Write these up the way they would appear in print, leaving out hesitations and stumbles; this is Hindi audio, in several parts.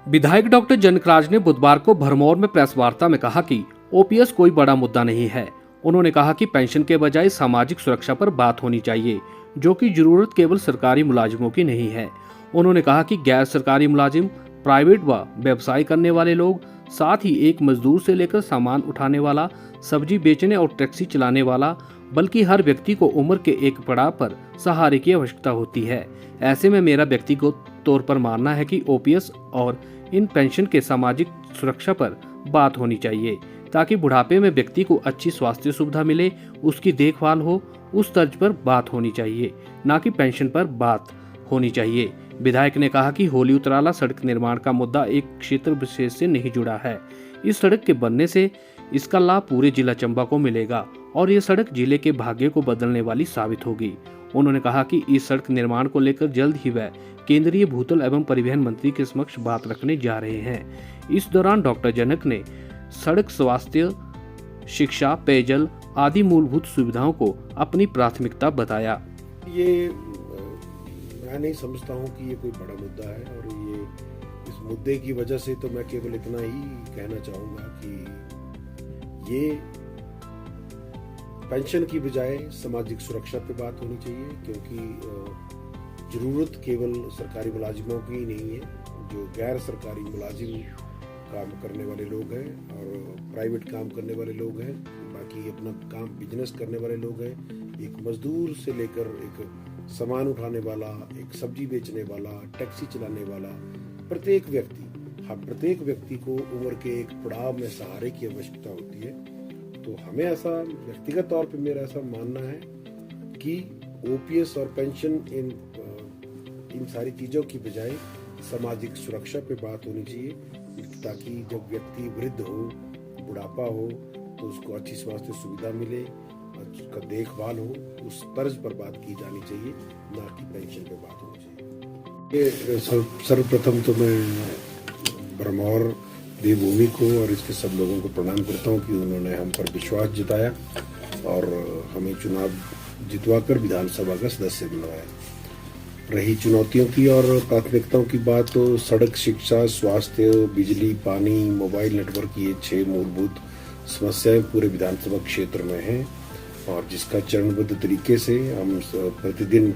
विधायक डॉक्टर जनकराज ने बुधवार को भरमौर में प्रेस वार्ता में कहा कि ओपीएस कोई बड़ा मुद्दा नहीं है। उन्होंने कहा कि पेंशन के बजाय सामाजिक सुरक्षा पर बात होनी चाहिए, जो कि जरूरत केवल सरकारी मुलाजिमों की नहीं है। उन्होंने कहा कि गैर सरकारी मुलाजिम, प्राइवेट व व्यवसाय करने वाले लोग, साथ ही एक मजदूर से लेकर सामान उठाने वाला, सब्जी बेचने और टैक्सी चलाने वाला, बल्कि हर व्यक्ति को उम्र के एक पड़ाव पर सहारे की आवश्यकता होती है। ऐसे में मेरा व्यक्तिगत तौर पर मानना है कि ओपीएस और इन पेंशन के सामाजिक सुरक्षा पर बात होनी चाहिए, ताकि बुढ़ापे में व्यक्ति को अच्छी स्वास्थ्य सुविधा मिले, उसकी देखभाल हो। उस तर्ज पर बात होनी चाहिए, न कि पेंशन पर बात होनी चाहिए। विधायक ने कहा कि होली उतराला सड़क निर्माण का मुद्दा एक क्षेत्र विशेष से नहीं जुड़ा है। इस सड़क के बनने से इसका लाभ पूरे जिला चंबा को मिलेगा और ये सड़क जिले के भाग्य को बदलने वाली साबित होगी। उन्होंने कहा कि इस सड़क निर्माण को लेकर जल्द ही वह केंद्रीय भूतल एवं परिवहन मंत्री के समक्ष बात रखने जा रहे हैं। इस दौरान डॉक्टर जनक ने सड़क, स्वास्थ्य, शिक्षा, पेयजल आदि मूलभूत सुविधाओं को अपनी प्राथमिकता बताया। ये मैं नहीं समझता हूँ कि ये कोई बड़ा मुद्दा है, और ये इस मुद्दे की वजह से तो मैं केवल इतना ही कहना चाहूँगा कि ये पेंशन की बजाय सामाजिक सुरक्षा पे बात होनी चाहिए, क्योंकि ज़रूरत केवल सरकारी मुलाजिमों की नहीं है। जो गैर सरकारी मुलाजिम काम करने वाले लोग हैं और प्राइवेट काम करने वाले लोग हैं, बाकी अपना काम बिजनेस करने वाले लोग हैं, एक मजदूर से लेकर एक सामान उठाने वाला, एक सब्जी बेचने वाला, टैक्सी चलाने वाला, प्रत्येक व्यक्ति को उम्र के एक पड़ाव में सहारे की आवश्यकता होती है। तो हमें ऐसा व्यक्तिगत तौर पे मेरा ऐसा मानना है कि ओपीएस और पेंशन इन सारी चीज़ों की बजाय सामाजिक सुरक्षा पे बात होनी चाहिए, ताकि जब व्यक्ति वृद्ध हो, बुढ़ापा हो, तो उसको अच्छी स्वास्थ्य सुविधा मिले, उसका देखभाल हो। उस तर्ज पर बात की जानी चाहिए, ना कि पेंशन पे बात होनी चाहिए। सर्वप्रथम तो मैं भरमौर देवभूमि को और इसके सब लोगों को प्रणाम करता हूँ कि उन्होंने हम पर विश्वास जताया और हमें चुनाव जितवाकर विधानसभा का सदस्य बनवाया। रही चुनौतियों की और प्राथमिकताओं की बात, तो सड़क, शिक्षा, स्वास्थ्य, बिजली, पानी, मोबाइल नेटवर्क, ये 6 मूलभूत समस्याएं पूरे विधानसभा क्षेत्र में हैं, और जिसका चरणबद्ध तरीके से हम प्रतिदिन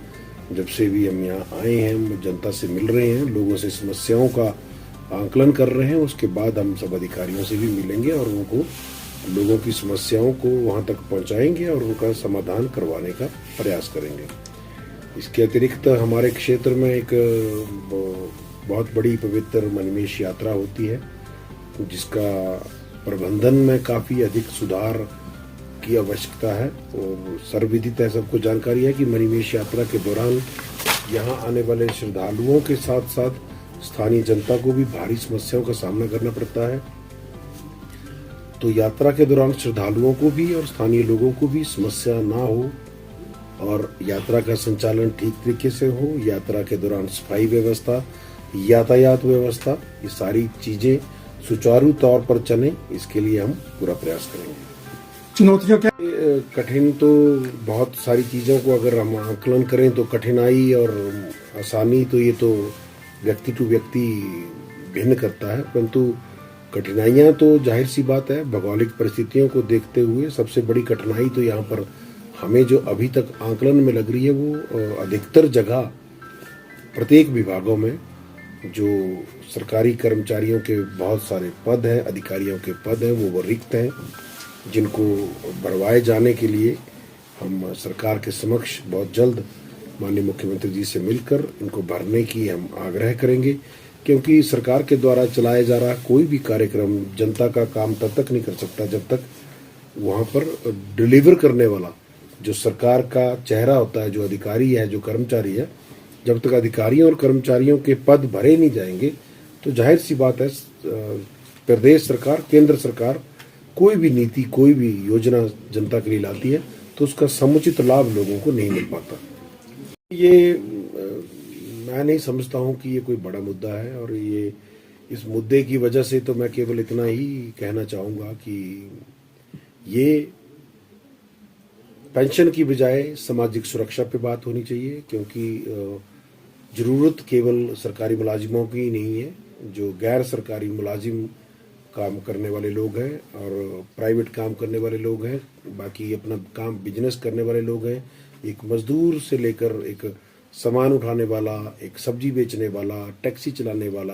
जब से भी हम यहाँ आए हैं, हम जनता से मिल रहे हैं, लोगों से समस्याओं का आंकलन कर रहे हैं। उसके बाद हम सब अधिकारियों से भी मिलेंगे और उनको लोगों की समस्याओं को वहाँ तक पहुँचाएंगे और उनका समाधान करवाने का प्रयास करेंगे। इसके अतिरिक्त हमारे क्षेत्र में एक बहुत बड़ी पवित्र मणिमहेश यात्रा होती है, जिसका प्रबंधन में काफ़ी अधिक सुधार की आवश्यकता है। और सर्वविदित है, सबको जानकारी है कि मणिमहेश यात्रा के दौरान यहाँ आने वाले श्रद्धालुओं के साथ साथ स्थानीय जनता को भी भारी समस्याओं का सामना करना पड़ता है। तो यात्रा के दौरान श्रद्धालुओं को भी और स्थानीय लोगों को भी समस्या ना हो और यात्रा का संचालन ठीक तरीके से हो, यात्रा के दौरान सफाई व्यवस्था, यातायात व्यवस्था, ये सारी चीजें सुचारू तौर पर चले, इसके लिए हम पूरा प्रयास करेंगे। चुनौतियां क्या? कठिन तो बहुत सारी चीज़ों को अगर हम आकलन करें तो कठिनाई और आसानी तो ये तो व्यक्ति टू व्यक्ति भिन्न करता है, परंतु कठिनाइयाँ तो जाहिर सी बात है, भौगोलिक परिस्थितियों को देखते हुए सबसे बड़ी कठिनाई तो यहाँ पर हमें जो अभी तक आकलन में लग रही है, वो अधिकतर जगह प्रत्येक विभागों में जो सरकारी कर्मचारियों के बहुत सारे पद हैं, अधिकारियों के पद हैं, वो रिक्त हैं, जिनको भरवाए जाने के लिए हम सरकार के समक्ष बहुत जल्द माननीय मुख्यमंत्री जी से मिलकर इनको भरने की हम आग्रह करेंगे। क्योंकि सरकार के द्वारा चलाया जा रहा कोई भी कार्यक्रम जनता का काम तब तक नहीं कर सकता जब तक वहाँ पर डिलीवर करने वाला जो सरकार का चेहरा होता है, जो अधिकारी है, जो कर्मचारी है, जब तक अधिकारियों और कर्मचारियों के पद भरे नहीं जाएंगे तो जाहिर सी बात है, प्रदेश सरकार, केंद्र सरकार कोई भी नीति, कोई भी योजना जनता के लिए लाती है तो उसका समुचित लाभ लोगों को नहीं मिल पाता। ये मैं नहीं समझता हूँ कि ये कोई बड़ा मुद्दा है, और ये इस मुद्दे की वजह से तो मैं केवल इतना ही कहना चाहूँगा कि ये पेंशन की बजाय सामाजिक सुरक्षा पे बात होनी चाहिए, क्योंकि ज़रूरत केवल सरकारी मुलाजिमों की नहीं है, जो गैर सरकारी मुलाजिम काम करने वाले लोग हैं और प्राइवेट काम करने वाले लोग हैं, बाकी अपना काम बिजनेस करने वाले लोग हैं, एक मजदूर से लेकर एक सामान उठाने वाला, एक सब्जी बेचने वाला, टैक्सी चलाने वाला,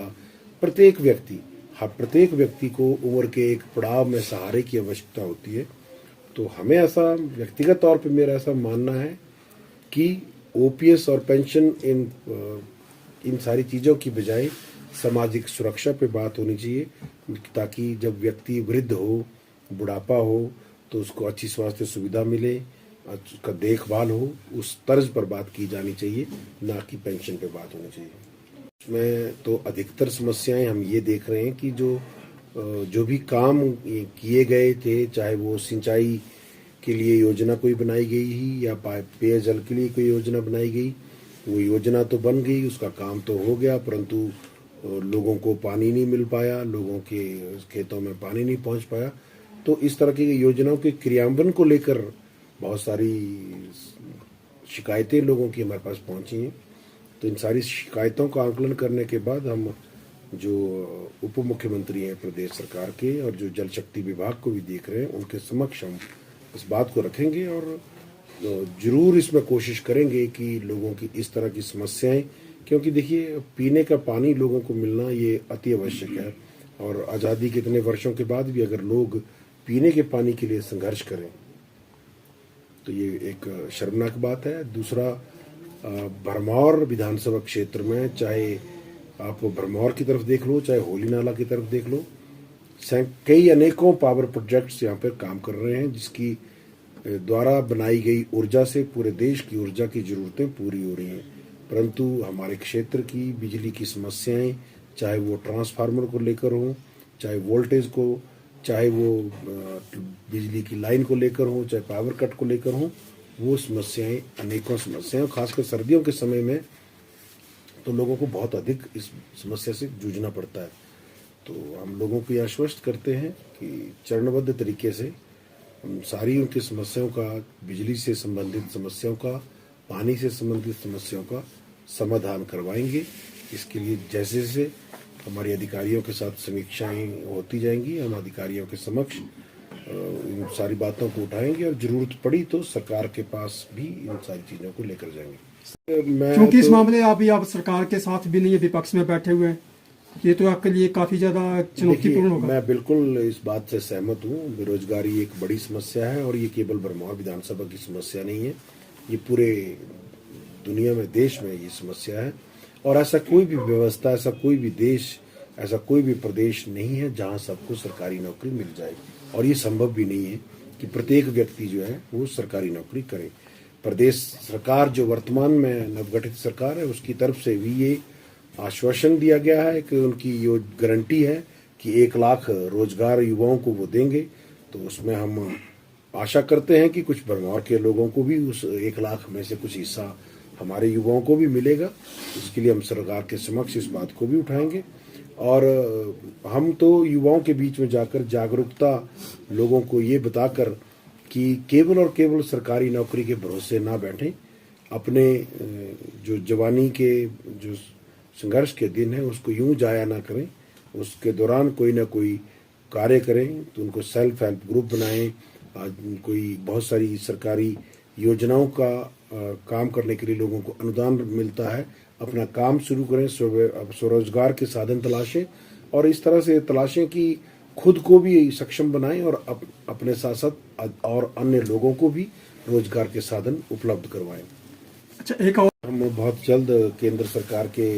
प्रत्येक व्यक्ति, हाँ, प्रत्येक व्यक्ति को उम्र के एक पड़ाव में सहारे की आवश्यकता होती है। तो हमें ऐसा व्यक्तिगत तौर पे मेरा ऐसा मानना है कि ओपीएस और पेंशन इन सारी चीज़ों की बजाय सामाजिक सुरक्षा पे बात होनी चाहिए, ताकि जब व्यक्ति वृद्ध हो, बुढ़ापा हो, तो उसको अच्छी स्वास्थ्य सुविधा मिले, उसका देखभाल हो, उस तर्ज पर बात की जानी चाहिए, ना कि पेंशन पे बात होनी चाहिए। इसमें तो अधिकतर समस्याएं हम ये देख रहे हैं कि जो भी काम किए गए थे, चाहे वो सिंचाई के लिए योजना कोई बनाई गई ही या पेयजल के लिए कोई योजना बनाई गई, वो योजना तो बन गई, उसका काम तो हो गया, परंतु लोगों को पानी नहीं मिल पाया, लोगों के खेतों में पानी नहीं पहुंच पाया। तो इस तरह की योजनाओं के क्रियान्वयन को लेकर बहुत सारी शिकायतें लोगों की हमारे पास पहुंची हैं। तो इन सारी शिकायतों का आकलन करने के बाद हम जो उप मुख्यमंत्री हैं प्रदेश सरकार के और जो जल शक्ति विभाग को भी देख रहे हैं, उनके समक्ष हम इस बात को रखेंगे और जरूर इसमें कोशिश करेंगे कि लोगों की इस तरह की समस्याएं, क्योंकि देखिए पीने का पानी लोगों को मिलना ये अति आवश्यक है और आज़ादी के इतने वर्षों के बाद भी अगर लोग पीने के पानी के लिए संघर्ष करें तो ये एक शर्मनाक बात है। दूसरा, भरमौर विधानसभा क्षेत्र में, चाहे आप भरमौर की तरफ देख लो, चाहे होली नाला की तरफ देख लो, कई अनेकों पावर प्रोजेक्ट्स यहाँ पर काम कर रहे हैं, जिसकी द्वारा बनाई गई ऊर्जा से पूरे देश की ऊर्जा की जरूरतें पूरी हो रही हैं। परंतु हमारे क्षेत्र की बिजली की समस्याएं, चाहे वो ट्रांसफार्मर को लेकर हो, चाहे वोल्टेज को, चाहे वो बिजली की लाइन को लेकर हो, चाहे पावर कट को लेकर हो, वो समस्याएं, अनेकों समस्याएं, खासकर सर्दियों के समय में तो लोगों को बहुत अधिक इस समस्या से जूझना पड़ता है। तो हम लोगों को ये आश्वस्त करते हैं कि चरणबद्ध तरीके से हम सारी उनकी समस्याओं का, बिजली से संबंधित समस्याओं का, पानी से संबंधित समस्याओं का समाधान करवाएंगे। इसके लिए जैसे जैसे हमारे अधिकारियों के साथ समीक्षाएं होती जाएंगी, हम अधिकारियों के समक्ष इन सारी बातों को उठाएंगे और जरूरत पड़ी तो सरकार के पास भी इन सारी चीज़ों को लेकर जाएंगे। क्योंकि इस मामले अभी आप सरकार के साथ भी नहीं है, विपक्ष में बैठे हुए हैं, ये तो आपके लिए काफ़ी ज़्यादा चुनौतीपूर्ण होगा। मैं बिल्कुल इस बात से सहमत हूँ। बेरोजगारी एक बड़ी समस्या है और ये केवल भरमौर विधानसभा की समस्या नहीं है, ये पूरे दुनिया में, देश में ये समस्या है। और ऐसा कोई भी व्यवस्था, ऐसा कोई भी देश, ऐसा कोई भी प्रदेश नहीं है जहाँ सबको सरकारी नौकरी मिल जाए, और ये संभव भी नहीं है कि प्रत्येक व्यक्ति जो है वो सरकारी नौकरी करे। प्रदेश सरकार जो वर्तमान में नवगठित सरकार है, उसकी तरफ से भी ये आश्वासन दिया गया है कि उनकी ये गारंटी है कि 1 लाख रोजगार युवाओं को वो देंगे। तो उसमें हम आशा करते हैं कि कुछ भरमौर के लोगों को भी उस 1 लाख में से कुछ हिस्सा हमारे युवाओं को भी मिलेगा। इसके लिए हम सरकार के समक्ष इस बात को भी उठाएंगे और हम तो युवाओं के बीच में जाकर जागरूकता लोगों को ये बताकर कि केवल और केवल सरकारी नौकरी के भरोसे ना बैठें, अपने जो जवानी के जो संघर्ष के दिन है उसको यूं जाया ना करें, उसके दौरान कोई ना कोई कार्य करें। तो उनको सेल्फ हेल्प ग्रुप बनाएं, कोई बहुत सारी सरकारी योजनाओं का काम करने के लिए लोगों को अनुदान मिलता है, अपना काम शुरू करें, स्वरोजगार के साधन तलाशें और इस तरह से तलाशें कि खुद को भी सक्षम बनाएं और अपने साथ साथ और अन्य लोगों को भी रोजगार के साधन उपलब्ध करवाएं। अच्छा, एक और हम बहुत जल्द केंद्र सरकार के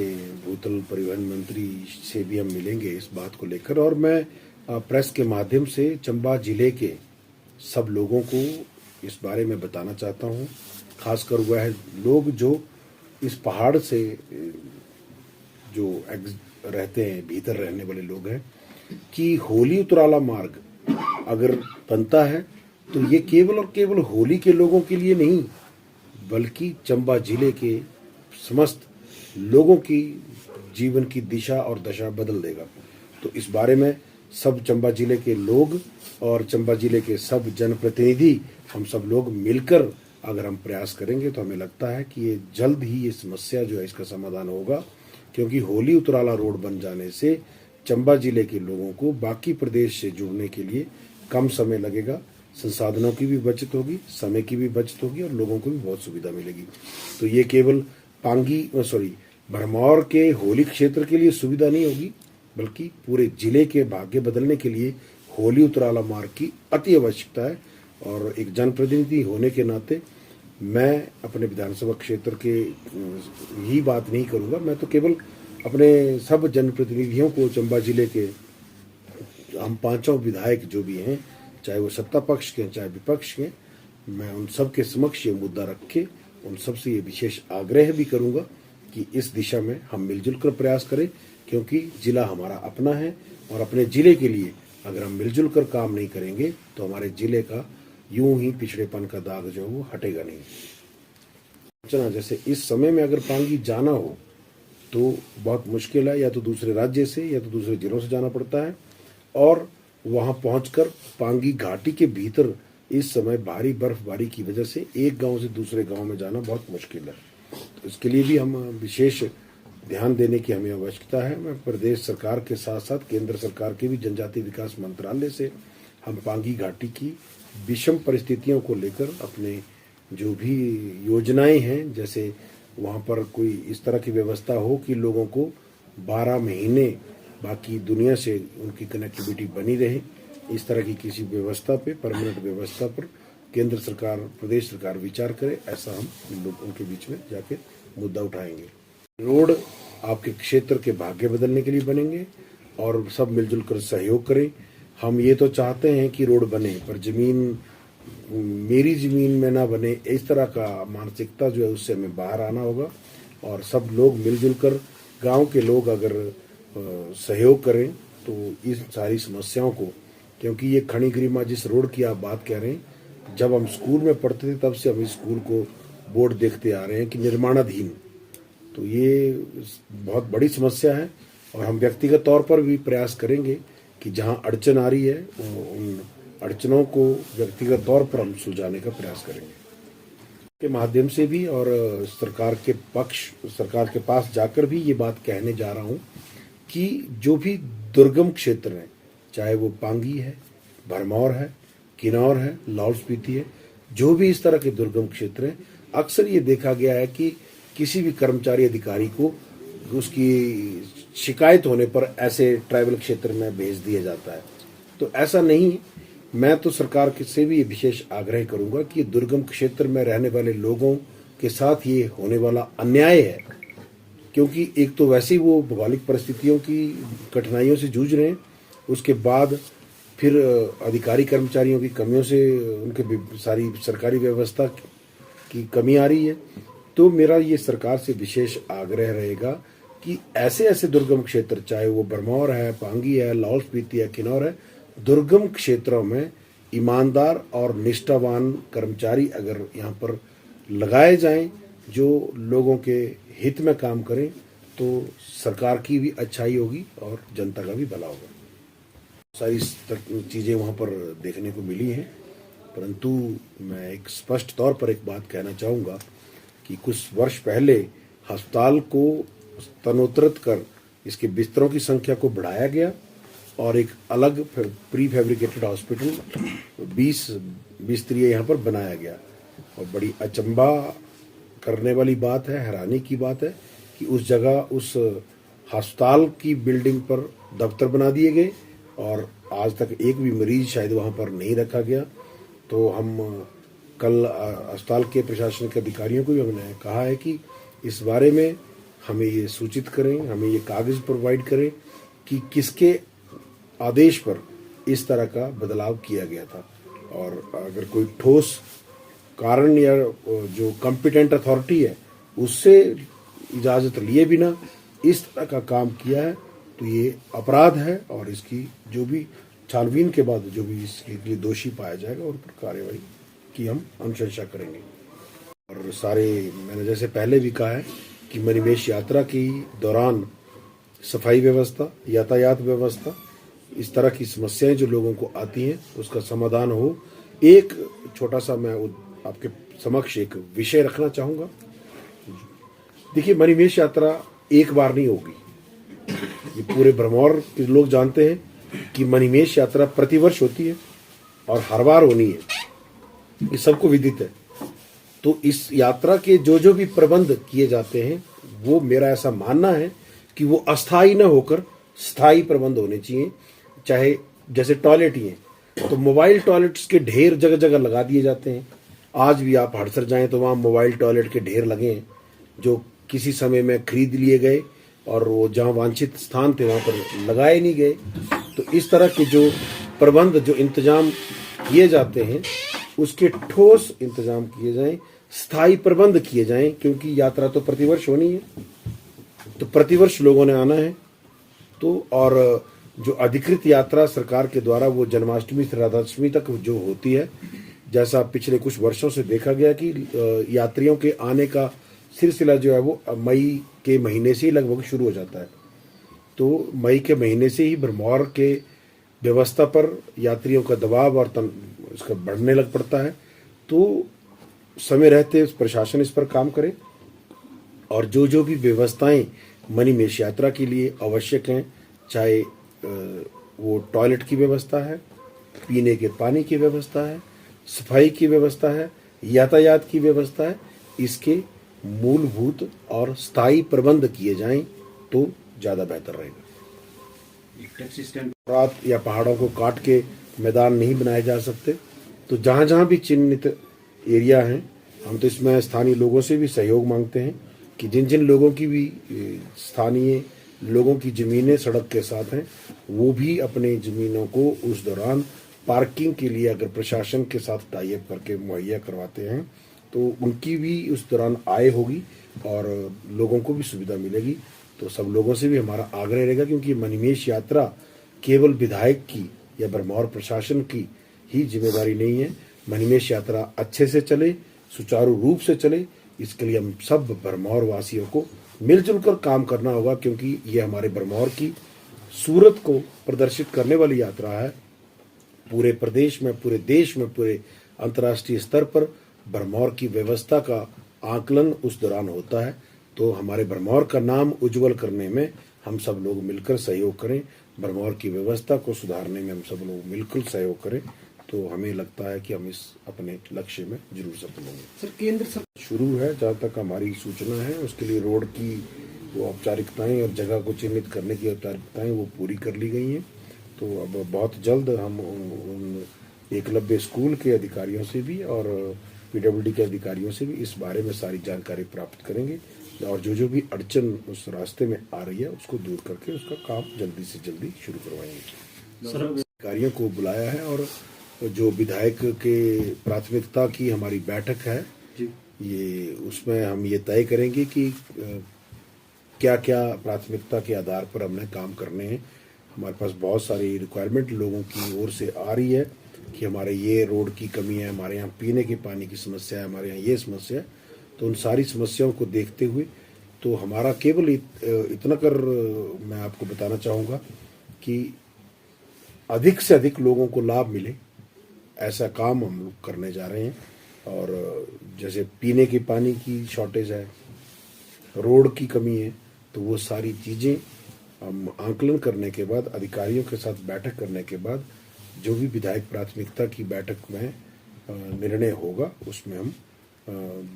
भूतल परिवहन मंत्री से भी हम मिलेंगे इस बात को लेकर, और मैं प्रेस के माध्यम से चंबा जिले के सब लोगों को इस बारे में बताना चाहता हूँ, खासकर वह लोग जो इस पहाड़ से जो रहते हैं, भीतर रहने वाले लोग हैं, कि होली उतराला मार्ग अगर बनता है तो ये केवल और केवल होली के लोगों के लिए नहीं, बल्कि चंबा जिले के समस्त लोगों की जीवन की दिशा और दशा बदल देगा। तो इस बारे में सब चंबा जिले के लोग और चंबा जिले के सब जनप्रतिनिधि, हम सब लोग मिलकर अगर हम प्रयास करेंगे तो हमें लगता है कि ये जल्द ही ये समस्या जो है इसका समाधान होगा, क्योंकि होली उतराला रोड बन जाने से चंबा जिले के लोगों को बाकी प्रदेश से जुड़ने के लिए कम समय लगेगा, संसाधनों की भी बचत होगी, समय की भी बचत होगी और लोगों को भी बहुत सुविधा मिलेगी। तो ये केवल भरमौर के होली क्षेत्र के लिए सुविधा नहीं होगी, बल्कि पूरे जिले के भाग्य बदलने के लिए होली उतराला मार्ग की अति आवश्यकता है। और एक जनप्रतिनिधि होने के नाते मैं अपने विधानसभा क्षेत्र के ही बात नहीं करूंगा, मैं तो केवल अपने सब जनप्रतिनिधियों को, चंबा जिले के हम पांचों विधायक जो भी हैं, चाहे वो सत्ता पक्ष के चाहे विपक्ष के, मैं उन सब के समक्ष ये मुद्दा रख के उन सब से ये विशेष आग्रह भी करूंगा कि इस दिशा में हम मिलजुल कर प्रयास करें, क्योंकि जिला हमारा अपना है और अपने जिले के लिए अगर हम मिलजुल कर काम नहीं करेंगे तो हमारे जिले का यूं ही पिछड़ेपन का दाग जो है वो हटेगा नहीं। चना जैसे इस समय में अगर पांगी जाना हो तो बहुत मुश्किल है, या तो दूसरे राज्य से या तो दूसरे जिलों से जाना पड़ता है, और वहां पहुंचकर पांगी घाटी के भीतर इस समय भारी बर्फबारी की वजह से एक गांव से दूसरे गांव में जाना बहुत मुश्किल है। तो इसके लिए भी हम विशेष ध्यान देने की हमें आवश्यकता है। मैं प्रदेश सरकार के साथ साथ केंद्र सरकार के भी जनजातीय विकास मंत्रालय से हम पांगी घाटी की विषम परिस्थितियों को लेकर अपने जो भी योजनाएं हैं, जैसे वहां पर कोई इस तरह की व्यवस्था हो कि लोगों को 12 महीने बाकी दुनिया से उनकी कनेक्टिविटी बनी रहे, इस तरह की किसी व्यवस्था पे, परमानेंट व्यवस्था पर केंद्र सरकार, प्रदेश सरकार विचार करे, ऐसा हम लोग उनके बीच में जाके मुद्दा उठाएंगे। रोड आपके क्षेत्र के भाग्य बदलने के लिए बनेंगे और सब मिलजुल कर सहयोग करें। हम ये तो चाहते हैं कि रोड बने, पर जमीन मेरी जमीन में ना बने, इस तरह का मानसिकता जो है उससे हमें बाहर आना होगा और सब लोग मिलजुल कर, गांव के लोग अगर सहयोग करें तो इस सारी समस्याओं को, क्योंकि ये खड़ी गरिमा जिस रोड की आप बात कह रहे हैं, जब हम स्कूल में पढ़ते थे तब से हम इस स्कूल को बोर्ड देखते आ रहे हैं कि निर्माणाधीन, तो ये बहुत बड़ी समस्या है और हम व्यक्तिगत तौर पर भी प्रयास करेंगे कि जहां अड़चन आ रही है उन अड़चनों को व्यक्तिगत तौर पर हम सुलझाने का प्रयास करेंगे के माध्यम से भी, और सरकार के पास जाकर भी ये बात कहने जा रहा हूं कि जो भी दुर्गम क्षेत्र हैं, चाहे वो पांगी है, भरमौर है, किन्नौर है, लाहौल स्पीति है, जो भी इस तरह के दुर्गम क्षेत्र हैं, अक्सर ये देखा गया है कि किसी भी कर्मचारी अधिकारी को उसकी शिकायत होने पर ऐसे ट्राइबल क्षेत्र में भेज दिया जाता है। तो ऐसा नहीं, मैं तो सरकार से भी ये विशेष आग्रह करूंगा कि दुर्गम क्षेत्र में रहने वाले लोगों के साथ ये होने वाला अन्याय है, क्योंकि एक तो वैसे ही वो भौगोलिक परिस्थितियों की कठिनाइयों से जूझ रहे हैं, उसके बाद फिर अधिकारी कर्मचारियों की कमियों से उनके सारी सरकारी व्यवस्था की कमी आ रही है। तो मेरा ये सरकार से विशेष आग्रह रहेगा कि ऐसे ऐसे दुर्गम क्षेत्र, चाहे वो भरमौर है, पांगी है, लाहौल स्पीति है, किन्नौर है, दुर्गम क्षेत्रों में ईमानदार और निष्ठावान कर्मचारी अगर यहाँ पर लगाए जाएं जो लोगों के हित में काम करें, तो सरकार की भी अच्छाई होगी और जनता का भी भला होगा। सारी चीजें वहां पर देखने को मिली हैं, परंतु मैं एक स्पष्ट तौर पर एक बात कहना चाहूंगा कि कुछ वर्ष पहले अस्पताल को स्तरोन्नत कर इसके बिस्तरों की संख्या को बढ़ाया गया और एक अलग प्री फैब्रिकेटेड हॉस्पिटल 20 बिस्तरीय यहाँ पर बनाया गया। और बड़ी अचंभा करने वाली बात है, हैरानी की बात है कि उस जगह उस अस्पताल की बिल्डिंग पर दफ्तर बना दिए गए और आज तक एक भी मरीज शायद वहाँ पर नहीं रखा गया। तो हम कल अस्पताल के प्रशासनिक अधिकारियों को भी हमने कहा है कि इस बारे में हमें ये सूचित करें, हमें ये कागज प्रोवाइड करें कि किसके आदेश पर इस तरह का बदलाव किया गया था, और अगर कोई ठोस कारण या जो कॉम्पिटेंट अथॉरिटी है उससे इजाज़त लिए बिना इस तरह का काम किया है तो ये अपराध है, और इसकी जो भी छानबीन के बाद जो भी इसके लिए दोषी पाया जाएगा उन पर कार्रवाई की हम अनुशंसा करेंगे। और सारे, मैंने जैसे पहले भी कहा है कि मणिमहेश यात्रा के दौरान सफाई व्यवस्था, यातायात व्यवस्था, इस तरह की समस्याएं जो लोगों को आती हैं उसका समाधान हो। एक छोटा सा मैं आपके समक्ष एक विषय रखना चाहूंगा। देखिए, मणिमहेश यात्रा एक बार नहीं होगी। ये पूरे भरमौर के लोग जानते हैं कि मणिमहेश यात्रा प्रतिवर्ष होती है और हर बार होनी है, ये सबको विदित है। तो इस यात्रा के जो भी प्रबंध किए जाते हैं, वो मेरा ऐसा मानना है कि वो अस्थायी न होकर स्थायी प्रबंध होने चाहिए। चाहे जैसे टॉयलेट ही हैं, तो मोबाइल टॉयलेट्स के ढेर जगह जगह लगा दिए जाते हैं। आज भी आप हड़सर जाएं तो वहाँ मोबाइल टॉयलेट के ढेर लगे हैं, जो किसी समय में खरीद लिए गए और वो जहाँ वांछित स्थान थे वहाँ पर लगाए नहीं गए। तो इस तरह के जो प्रबंध, जो इंतजाम किए जाते हैं, उसके ठोस इंतजाम किए जाएं, स्थायी प्रबंध किए जाएं, क्योंकि यात्रा तो प्रतिवर्ष होनी है, तो प्रतिवर्ष लोगों ने आना है। तो और जो अधिकृत यात्रा सरकार के द्वारा वो जन्माष्टमी से राधाष्टमी तक जो होती है, जैसा पिछले कुछ वर्षों से देखा गया कि यात्रियों के आने का सिलसिला जो है वो मई के महीने से ही लगभग शुरू हो जाता है। तो मई के महीने से ही भरमौर के व्यवस्था पर यात्रियों का दबाव और इसका बढ़ने लग पड़ता है। तो समय रहते प्रशासन इस पर काम करे और जो भी व्यवस्थाएं मणिमहेश यात्रा के लिए आवश्यक हैं, चाहे वो टॉयलेट की व्यवस्था है, पीने के पानी की व्यवस्था है, सफाई की व्यवस्था है, यातायात की व्यवस्था है, इसके मूलभूत और स्थायी प्रबंध किए जाएं तो ज्यादा बेहतर रहेगा। रात या पहाड़ों को काट के मैदान नहीं बनाए जा सकते। तो जहां जहां भी चिन्हित एरिया हैं, हम तो इसमें स्थानीय लोगों से भी सहयोग मांगते हैं कि जिन जिन लोगों की भी स्थानीय लोगों की जमीनें सड़क के साथ हैं, वो भी अपने जमीनों को उस दौरान पार्किंग के लिए अगर प्रशासन के साथ टाई अप करके मुहैया करवाते हैं तो उनकी भी उस दौरान आय होगी और लोगों को भी सुविधा मिलेगी। तो सब लोगों से भी हमारा आग्रह रहेगा, क्योंकि मणिमहेश यात्रा केवल विधायक की या भरमौर प्रशासन की ही जिम्मेदारी नहीं है। मणिमहेश यात्रा अच्छे से चले, सुचारू रूप से चले, इसके लिए हम सब भरमौर वासियों को मिलजुल कर काम करना होगा, क्योंकि ये हमारे भरमौर की सूरत को प्रदर्शित करने वाली यात्रा है। पूरे प्रदेश में, पूरे देश में, पूरे अंतर्राष्ट्रीय स्तर पर भरमौर की व्यवस्था का आकलन उस दौरान होता है। तो हमारे भरमौर का नाम उज्जवल करने में हम सब लोग मिलकर सहयोग करें, भरमौर की व्यवस्था को सुधारने में हम सब लोग मिलकर सहयोग करें, तो हमें लगता है कि हम इस अपने लक्ष्य में जरूर सफल होंगे। सर, केंद्र सरकार शुरू है, जहाँ तक हमारी सूचना है, उसके लिए रोड की वो औपचारिकताएं और जगह को चिन्हित करने की औपचारिकताएं वो पूरी कर ली गई हैं। तो अब बहुत जल्द हम उन एकलव्य स्कूल के अधिकारियों से भी और पीडब्ल्यूडी के अधिकारियों से भी इस बारे में सारी जानकारी प्राप्त करेंगे और जो भी अड़चन उस रास्ते में आ रही है उसको दूर करके उसका काम जल्दी से जल्दी शुरू करवाएंगे। अधिकारियों को बुलाया है और जो विधायक के प्राथमिकता की हमारी बैठक है, ये उसमें हम ये तय करेंगे कि क्या क्या प्राथमिकता के आधार पर हमने काम करने हैं। हमारे पास बहुत सारी रिक्वायरमेंट लोगों की ओर से आ रही है कि हमारे ये रोड की कमी है, हमारे यहाँ पीने के पानी की समस्या है, हमारे यहाँ ये समस्या है। तो उन सारी समस्याओं को देखते हुए तो हमारा केवल इतना कर मैं आपको बताना चाहूँगा कि अधिक से अधिक लोगों को लाभ मिले, ऐसा काम हम लोग करने जा रहे हैं। और जैसे पीने के पानी की शॉर्टेज है, रोड की कमी है, तो वो सारी चीज़ें हम आंकलन करने के बाद, अधिकारियों के साथ बैठक करने के बाद, जो भी विधायक प्राथमिकता की बैठक में निर्णय होगा उसमें हम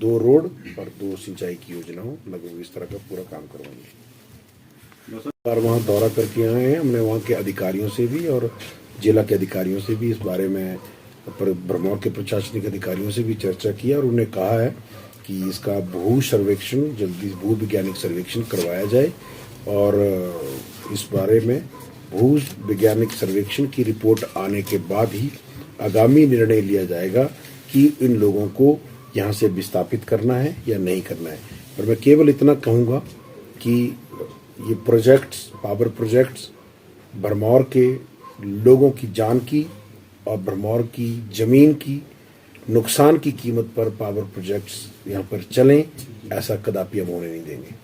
2 रोड और 2 सिंचाई की योजनाओं लगभग इस तरह का पूरा काम करवाएंगे। और वहाँ दौरा करके आए हैं, हमने वहाँ के अधिकारियों से भी और जिला के अधिकारियों से भी इस बारे में, भरमौर के प्रशासनिक अधिकारियों से भी चर्चा की और उन्हें कहा है कि इसका भू सर्वेक्षण जल्दी, भू वैज्ञानिक सर्वेक्षण करवाया जाए और इस बारे में भू वैज्ञानिक सर्वेक्षण की रिपोर्ट आने के बाद ही आगामी निर्णय लिया जाएगा कि इन लोगों को यहाँ से विस्थापित करना है या नहीं करना है। और मैं केवल इतना कहूँगा कि ये प्रोजेक्ट्स, पावर प्रोजेक्ट्स भरमौर के लोगों की जान की और भरमौर की जमीन की नुकसान की कीमत पर पावर प्रोजेक्ट्स यहाँ पर चलें, ऐसा कदापि हम होने नहीं देंगे।